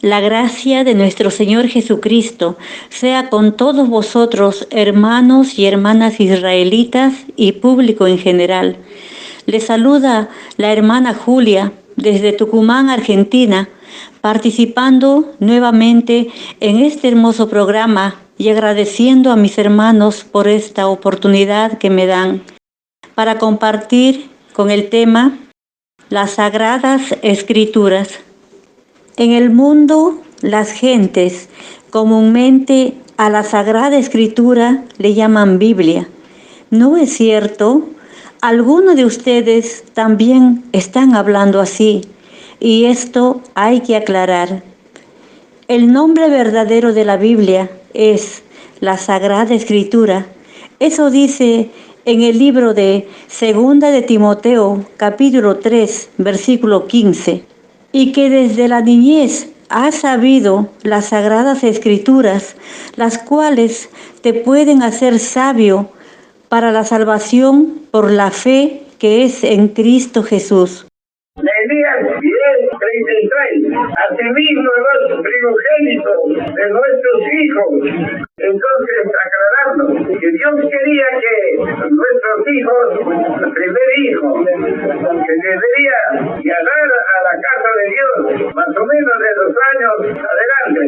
La gracia de nuestro Señor Jesucristo sea con todos vosotros, hermanos y hermanas israelitas y público en general. Les saluda la hermana Julia desde Tucumán, Argentina, participando nuevamente en este hermoso programa y agradeciendo a mis hermanos por esta oportunidad que me dan para compartir con el tema las Sagradas Escrituras. En el mundo, las gentes comúnmente a la Sagrada Escritura le llaman Biblia. ¿No es cierto? Algunos de ustedes también están hablando así, y esto hay que aclarar. El nombre verdadero de la Biblia es la Sagrada Escritura. Eso dice en el libro de Segunda de Timoteo, capítulo 3, versículo 15. Y que desde la niñez has sabido las Sagradas Escrituras, las cuales te pueden hacer sabio para la salvación por la fe que es en Cristo Jesús. Nehemías 10:33. Asimismo los primogénitos de nuestros hijos. Entonces, aclarando que Dios quería que nuestros hijos, el primer hijo, que debería llegar a la casa de Dios, más o menos de 2 años adelante.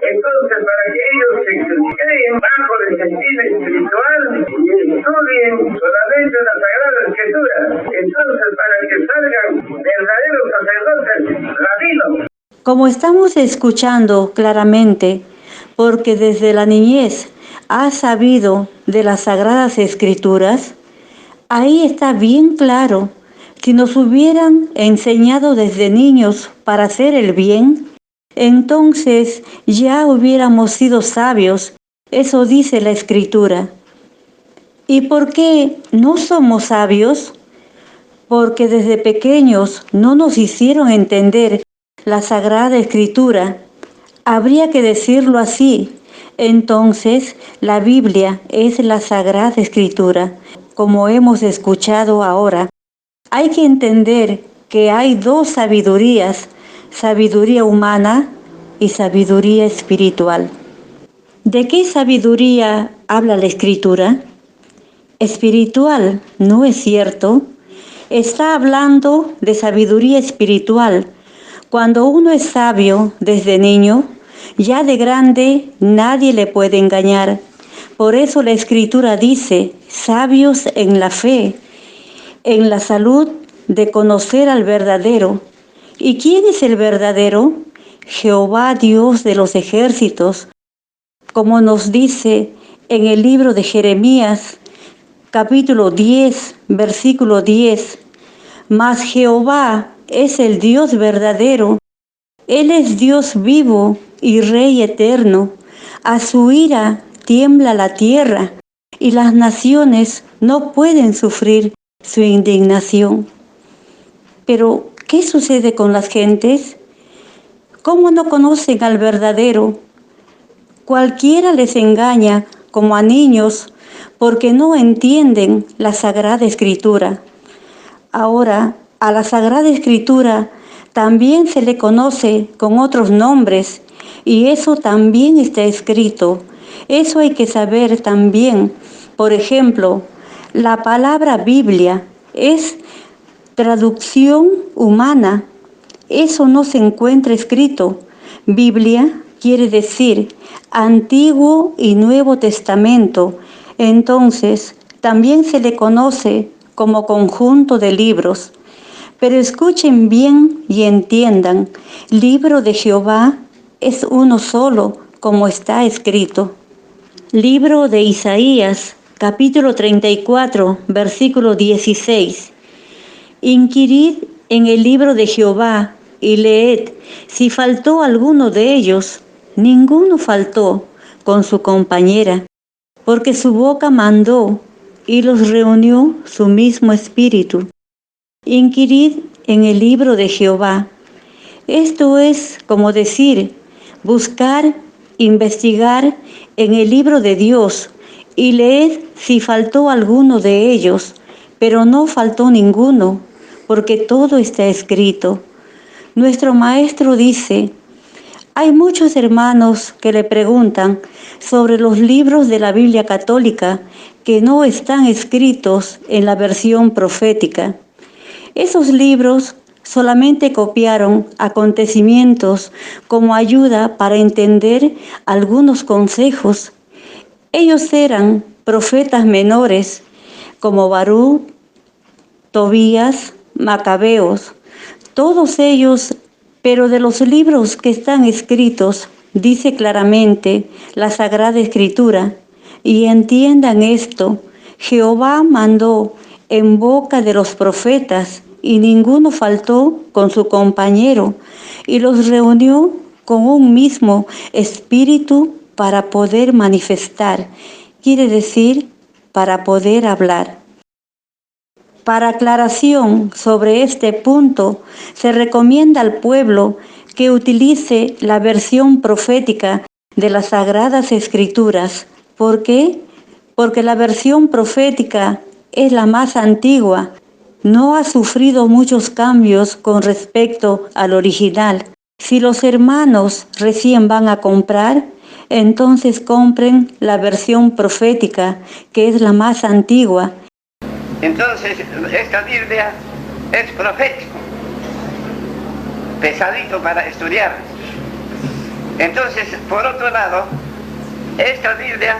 Entonces, para que ellos se creen bajo el sentido espiritual y estudien solamente la Sagrada Escritura. Entonces, para que salgan verdaderos sacerdotes rabinos. Como estamos escuchando claramente, porque desde la niñez has sabido de las Sagradas Escrituras, ahí está bien claro. Si nos hubieran enseñado desde niños para hacer el bien, entonces ya hubiéramos sido sabios. Eso dice la Escritura. ¿Y por qué no somos sabios? Porque desde pequeños no nos hicieron entender la Sagrada Escritura. Habría que decirlo así. Entonces, la Biblia es la Sagrada Escritura, como hemos escuchado ahora. Hay que entender que hay 2 sabidurías, sabiduría humana y sabiduría espiritual. ¿De qué sabiduría habla la Escritura? Espiritual, ¿no es cierto? Está hablando de sabiduría espiritual. Cuando uno es sabio desde niño, ya de grande nadie le puede engañar. Por eso la Escritura dice, sabios en la fe, en la salud de conocer al verdadero. ¿Y quién es el verdadero? Jehová, Dios de los ejércitos, como nos dice en el libro de Jeremías, capítulo 10, versículo 10. Mas Jehová es el Dios verdadero. Él es Dios vivo y Rey eterno. A su ira tiembla la tierra y las naciones no pueden sufrir su indignación. Pero, ¿qué sucede con las gentes? ¿Cómo no conocen al verdadero? Cualquiera les engaña como a niños porque no entienden la Sagrada Escritura. Ahora, a la Sagrada Escritura también se le conoce con otros nombres y eso también está escrito. Eso hay que saber también. Por ejemplo, la palabra Biblia es traducción humana. Eso no se encuentra escrito. Biblia quiere decir Antiguo y Nuevo Testamento. Entonces, también se le conoce como conjunto de libros. Pero escuchen bien y entiendan, libro de Jehová es uno solo, como está escrito. Libro de Isaías, capítulo 34, versículo 16. Inquirid en el libro de Jehová y leed si faltó alguno de ellos. Ninguno faltó con su compañera, porque su boca mandó y los reunió su mismo espíritu. Inquirid en el libro de Jehová. Esto es como decir, buscar, investigar en el libro de Dios y leed si faltó alguno de ellos, pero no faltó ninguno, porque todo está escrito. Nuestro maestro dice, Hay muchos hermanos que le preguntan sobre los libros de la Biblia católica que no están escritos en la versión profética. Esos libros solamente copiaron acontecimientos como ayuda para entender algunos consejos. Ellos eran profetas menores como Barú, Tobías, Macabeos, todos ellos, pero de los libros que están escritos, dice claramente la Sagrada Escritura, y entiendan esto, Jehová mandó en boca de los profetas, y ninguno faltó con su compañero, y los reunió con un mismo espíritu para poder manifestar, quiere decir, para poder hablar. Para aclaración sobre este punto, se recomienda al pueblo que utilice la versión profética de las Sagradas Escrituras. ¿Por qué? Porque la versión profética es la más antigua, no ha sufrido muchos cambios con respecto al original. Si los hermanos recién van a comprar, entonces compren la versión profética, que es la más antigua. Entonces, esta Biblia es profético, pesadito para estudiar. Entonces, por otro lado, esta Biblia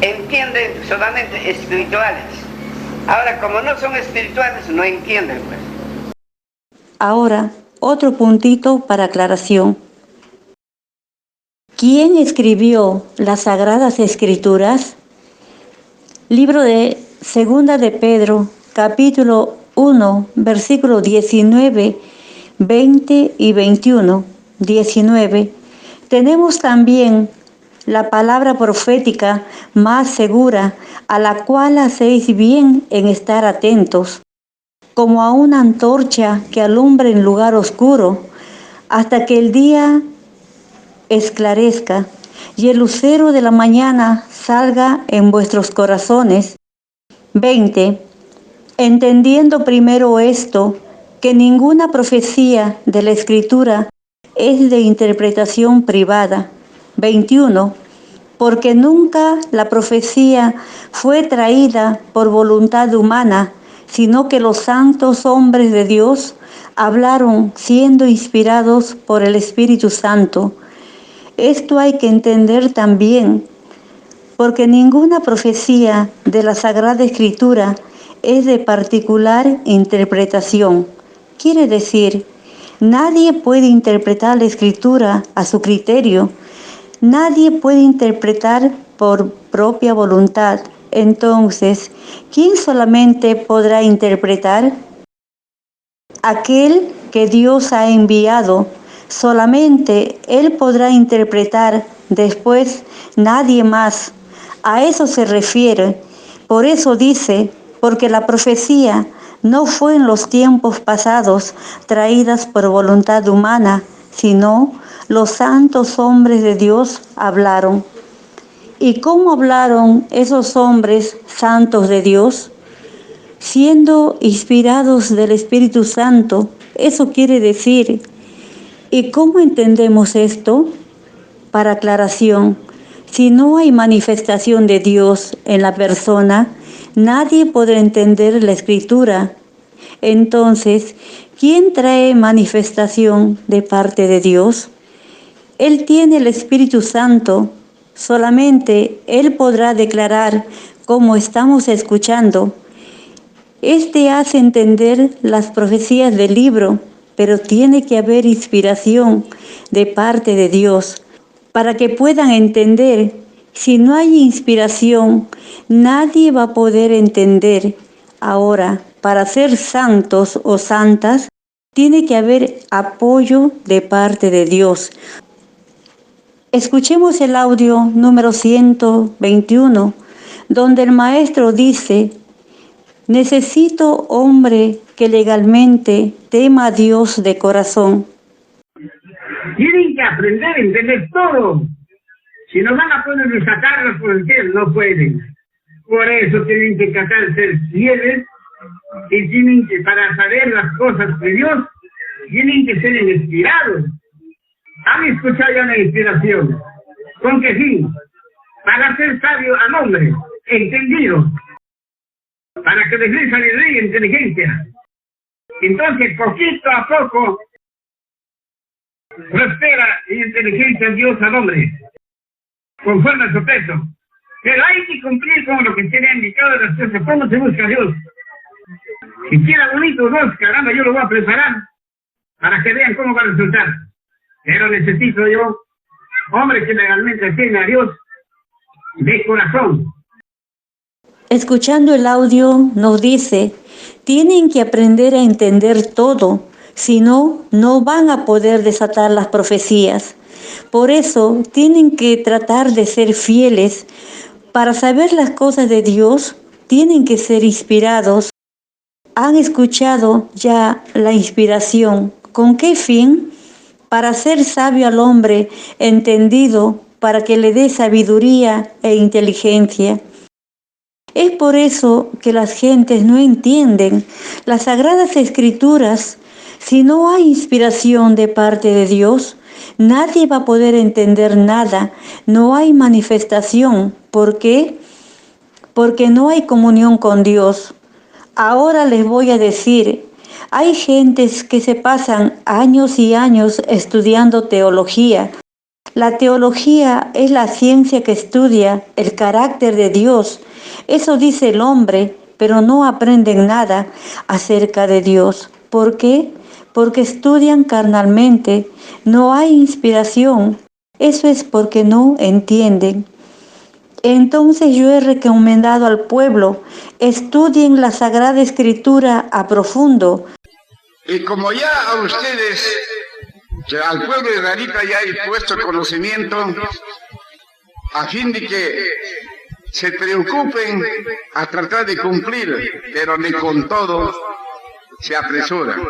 entiende solamente espirituales. Ahora, como no son espirituales, no entienden, pues. Ahora, otro puntito para aclaración. ¿Quién escribió las Sagradas Escrituras? Libro de Segunda de Pedro, capítulo 1, versículo 19, 20 y 21. 19. Tenemos también la palabra profética más segura, a la cual hacéis bien en estar atentos, como a una antorcha que alumbra en lugar oscuro, hasta que el día esclarezca y el lucero de la mañana salga en vuestros corazones. 20. Entendiendo primero esto, que ninguna profecía de la Escritura es de interpretación privada. 21. Porque nunca la profecía fue traída por voluntad humana, sino que los santos hombres de Dios hablaron siendo inspirados por el Espíritu Santo. Esto hay que entender también, porque ninguna profecía de la Sagrada Escritura es de particular interpretación. Quiere decir, nadie puede interpretar la Escritura a su criterio. Nadie puede interpretar por propia voluntad. Entonces, ¿quién solamente podrá interpretar? Aquel que Dios ha enviado. Solamente Él podrá interpretar, después nadie más. A eso se refiere. Por eso dice, porque la profecía no fue en los tiempos pasados traídas por voluntad humana, sino los santos hombres de Dios hablaron. ¿Y cómo hablaron esos hombres santos de Dios? Siendo inspirados del Espíritu Santo. Eso quiere decir. ¿Y cómo entendemos esto? Para aclaración, si no hay manifestación de Dios en la persona, nadie podrá entender la Escritura. Entonces, ¿quién trae manifestación de parte de Dios? Él tiene el Espíritu Santo. Solamente Él podrá declarar, como estamos escuchando. Este hace entender las profecías del libro, pero tiene que haber inspiración de parte de Dios para que puedan entender. Si no hay inspiración, nadie va a poder entender. Ahora, para ser santos o santas, tiene que haber apoyo de parte de Dios. Escuchemos el audio número 121, donde el maestro dice: necesito hombre que legalmente tema a Dios de corazón. Tienen que aprender a entender todo. Si no van a poder sacarlos por el cielo, no pueden. Por eso tienen que tratar de ser fieles y tienen que, para saber las cosas de Dios, tienen que ser inspirados. Han escuchado ya la inspiración. ¿Con qué fin? Para ser sabio al hombre, entendido, para que les sabiduría y inteligencia. Entonces, poquito a poco, prospera y inteligencia Dios al hombre, conforme a su peso. Pero hay que cumplir con lo que tiene indicado las cosas. ¿Cómo se busca a Dios? Si quiera bonito Dios, caramba, yo lo voy a preparar para que vean cómo va a resultar. Pero necesito yo, hombre que realmente tiene a Dios de corazón. Escuchando el audio nos dice, tienen que aprender a entender todo, si no, no van a poder desatar las profecías. Por eso tienen que tratar de ser fieles. Para saber las cosas de Dios, tienen que ser inspirados. ¿Han escuchado ya la inspiración? ¿Con qué fin? Para ser sabio al hombre, entendido, para que le dé sabiduría e inteligencia. Es por eso que las gentes no entienden las sagradas escrituras. Si no hay inspiración de parte de Dios, nadie va a poder entender nada. No hay manifestación. ¿Por qué? Porque no hay comunión con Dios. Ahora les voy a decir, hay gentes que se pasan años y años estudiando teología. La teología es la ciencia que estudia el carácter de Dios. Eso dice el hombre, pero no aprenden nada acerca de Dios. ¿Por qué? Porque estudian carnalmente. No hay inspiración. Eso es porque no entienden. Entonces yo he recomendado al pueblo, estudien la Sagrada Escritura a profundo. Y como ya a ustedes, ya al pueblo israelita ya hay puesto conocimiento, a fin de que se preocupen a tratar de cumplir, pero ni con todo se apresuran.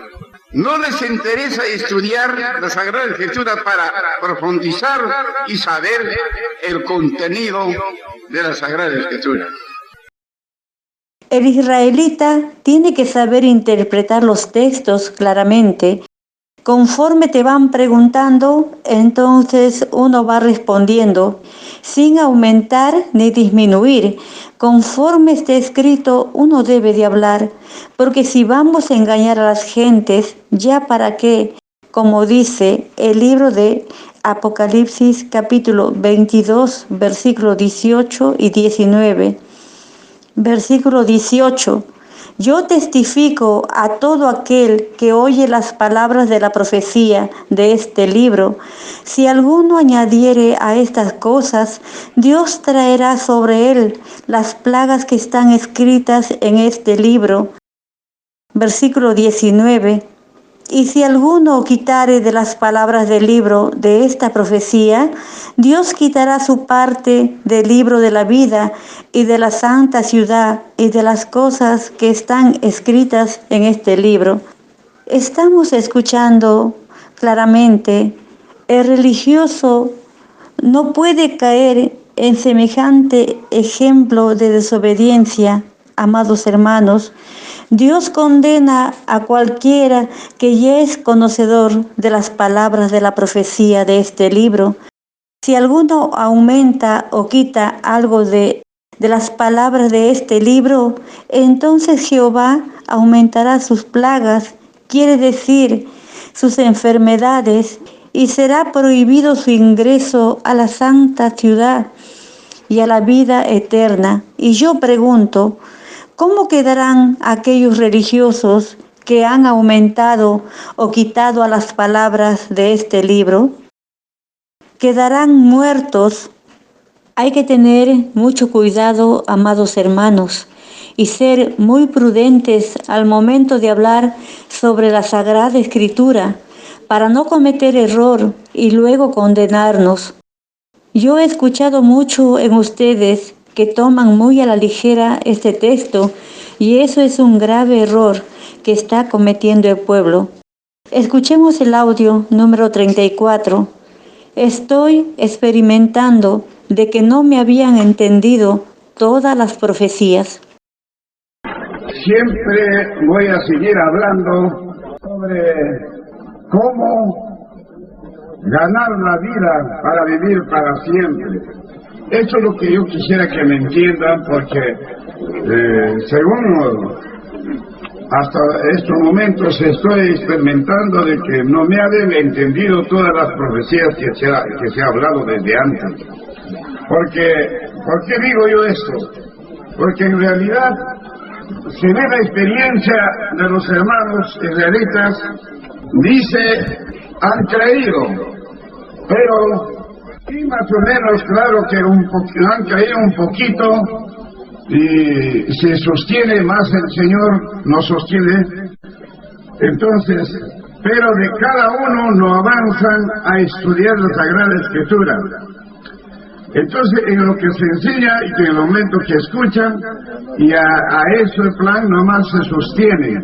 No les interesa estudiar la Sagrada Escritura para profundizar y saber el contenido de la Sagrada Escritura. El israelita tiene que saber interpretar los textos claramente. Conforme te van preguntando, entonces uno va respondiendo, sin aumentar ni disminuir. Conforme esté escrito, uno debe de hablar, porque si vamos a engañar a las gentes, ¿ya para qué? Como dice el libro de Apocalipsis capítulo 22, versículos 18 y 19. Versículo 18. Yo testifico a todo aquel que oye las palabras de la profecía de este libro. Si alguno añadiere a estas cosas, Dios traerá sobre él las plagas que están escritas en este libro. Versículo 19. Y si alguno quitare de las palabras del libro de esta profecía, Dios quitará su parte del libro de la vida y de la santa ciudad y de las cosas que están escritas en este libro. Estamos escuchando claramente, el religioso no puede caer en semejante ejemplo de desobediencia, amados hermanos. Dios condena a cualquiera que ya es conocedor de las palabras de la profecía de este libro. Si alguno aumenta o quita algo de las palabras de este libro, entonces Jehová aumentará sus plagas, quiere decir sus enfermedades, y será prohibido su ingreso a la santa ciudad y a la vida eterna. Y yo pregunto, ¿cómo quedarán aquellos religiosos que han aumentado o quitado a las palabras de este libro? Quedarán muertos. Hay que tener mucho cuidado, amados hermanos, y ser muy prudentes al momento de hablar sobre la Sagrada Escritura, para no cometer error y luego condenarnos. Yo he escuchado mucho en ustedes que toman muy a la ligera este texto, y eso es un grave error que está cometiendo el pueblo. Escuchemos el audio número 34. Estoy experimentando de que no me habían entendido todas las profecías. Siempre voy a seguir hablando sobre cómo ganar la vida para vivir para siempre. Eso es lo que yo quisiera que me entiendan, porque según hasta estos momentos estoy experimentando de que no me habían entendido todas las profecías que se ha hablado desde antes. ¿Por qué digo yo esto? Porque en realidad, según la experiencia de los hermanos israelitas, dice, han creído, pero sí, más o menos, claro que han creído un poquito, y se sostiene más el Señor, nos sostiene. Entonces, pero de cada uno no avanzan a estudiar la Sagrada Escritura. Entonces, en lo que se enseña y que en el momento que escuchan, y a eso el plan nomás se sostiene.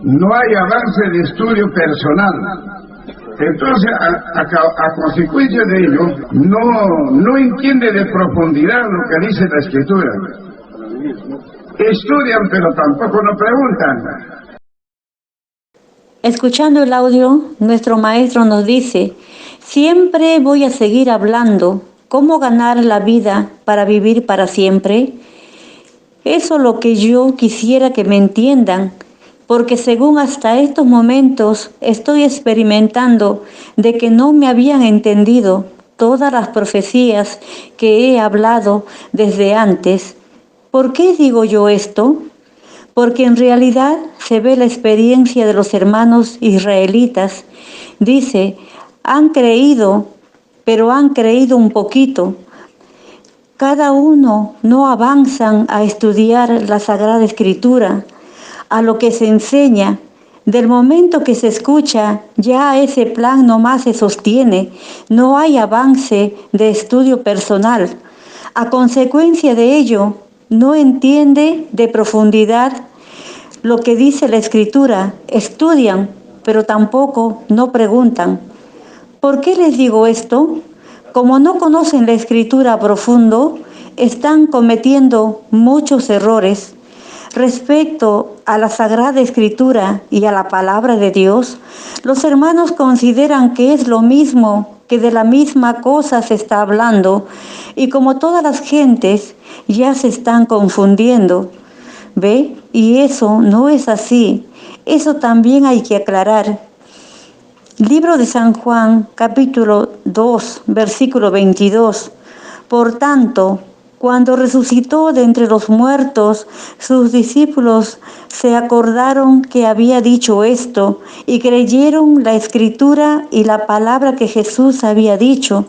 No hay avance de estudio personal. Entonces, a consecuencia de ello, no entiende de profundidad lo que dice la Escritura. Estudian, pero tampoco no preguntan. Escuchando el audio, nuestro maestro nos dice, siempre voy a seguir hablando cómo ganar la vida para vivir para siempre. Eso es lo que yo quisiera que me entiendan, porque según hasta estos momentos estoy experimentando de que no me habían entendido todas las profecías que he hablado desde antes. ¿Por qué digo yo esto? Porque en realidad se ve la experiencia de los hermanos israelitas. Dice, han creído, pero han creído un poquito. Cada uno no avanzan a estudiar la Sagrada Escritura, a lo que se enseña. Del momento que se escucha, ya ese plan nomás se sostiene. No hay avance de estudio personal. A consecuencia de ello, no entiende de profundidad lo que dice la Escritura. Estudian, pero tampoco no preguntan. ¿Por qué les digo esto? Como no conocen la Escritura a profundo, están cometiendo muchos errores. Respecto a la Sagrada Escritura y a la Palabra de Dios, los hermanos consideran que es lo mismo, que de la misma cosa se está hablando, y como todas las gentes ya se están confundiendo. ¿Ve? Y eso no es así. Eso también hay que aclarar. Libro de San Juan, capítulo 2, versículo 22. Por tanto, cuando resucitó de entre los muertos, sus discípulos se acordaron que había dicho esto y creyeron la Escritura y la palabra que Jesús había dicho.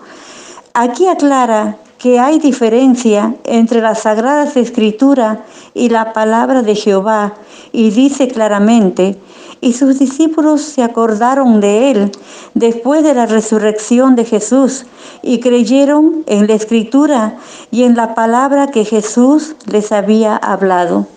Aquí aclara que hay diferencia entre las Sagradas Escrituras y la palabra de Jehová, y dice claramente, y sus discípulos se acordaron de él después de la resurrección de Jesús, y creyeron en la Escritura y en la palabra que Jesús les había hablado.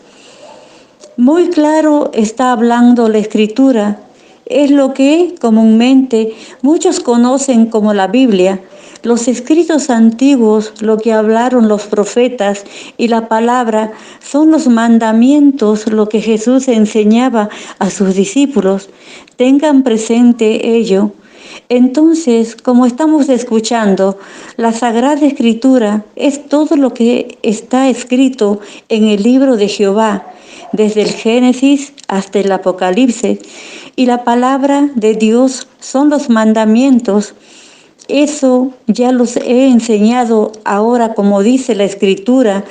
Muy claro está hablando la Escritura. Es lo que comúnmente muchos conocen como la Biblia. Los escritos antiguos, lo que hablaron los profetas y la palabra, son los mandamientos, lo que Jesús enseñaba a sus discípulos. Tengan presente ello. Entonces, como estamos escuchando, la Sagrada Escritura es todo lo que está escrito en el libro de Jehová, desde el Génesis hasta el Apocalipsis, y la palabra de Dios son los mandamientos. Eso ya los he enseñado ahora, como dice la Escritura.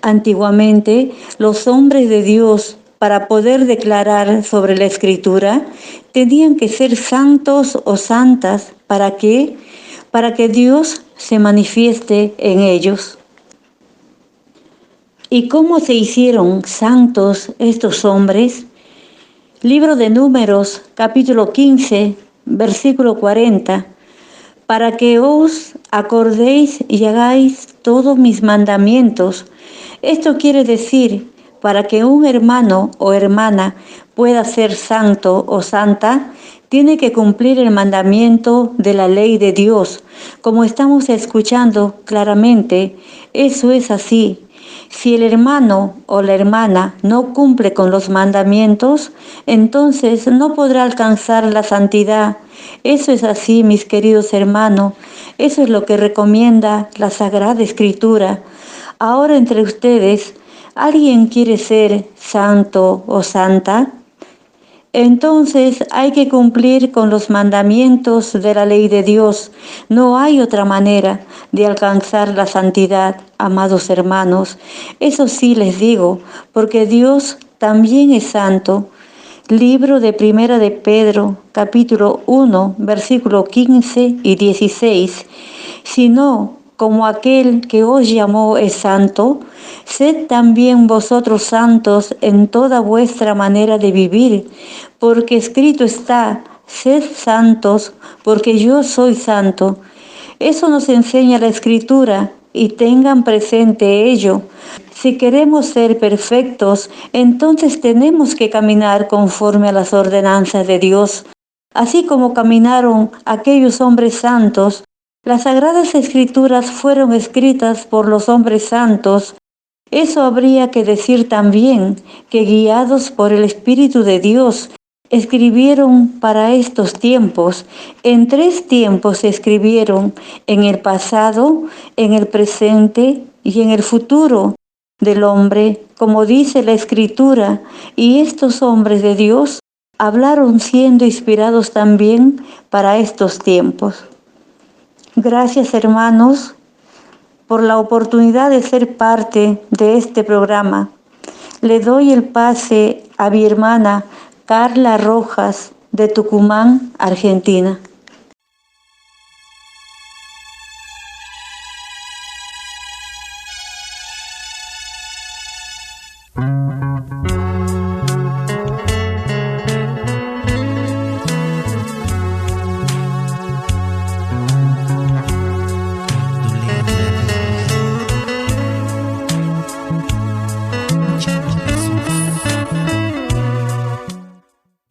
Antiguamente, los hombres de Dios, para poder declarar sobre la Escritura, tenían que ser santos o santas. ¿Para qué? Para que Dios se manifieste en ellos. ¿Y cómo se hicieron santos estos hombres? Libro de Números, capítulo 15, versículo 40. Para que os acordéis y hagáis todos mis mandamientos. Esto quiere decir, para que un hermano o hermana pueda ser santo o santa, tiene que cumplir el mandamiento de la ley de Dios. Como estamos escuchando claramente, eso es así. Si el hermano o la hermana no cumple con los mandamientos, entonces no podrá alcanzar la santidad. Eso es así, mis queridos hermanos. Eso es lo que recomienda la Sagrada Escritura. Ahora entre ustedes, ¿alguien quiere ser santo o santa? Entonces hay que cumplir con los mandamientos de la ley de Dios. No hay otra manera de alcanzar la santidad, amados hermanos. Eso sí les digo, porque Dios también es santo. Libro de Primera de Pedro, capítulo 1, versículo 15 y 16. Sino, como aquel que os llamó es santo, sed también vosotros santos en toda vuestra manera de vivir, porque escrito está, sed santos, porque yo soy santo. Eso nos enseña la Escritura, y tengan presente ello. Si queremos ser perfectos, entonces tenemos que caminar conforme a las ordenanzas de Dios. Así como caminaron aquellos hombres santos, las Sagradas Escrituras fueron escritas por los hombres santos. Eso habría que decir también, que guiados por el Espíritu de Dios, escribieron para estos tiempos. En 3 tiempos se escribieron: en el pasado, en el presente y en el futuro del hombre, como dice la Escritura. Y estos hombres de Dios hablaron siendo inspirados también para estos tiempos. Gracias, hermanos, por la oportunidad de ser parte de este programa. Le doy el pase a mi hermana Carla Rojas, de Tucumán, Argentina.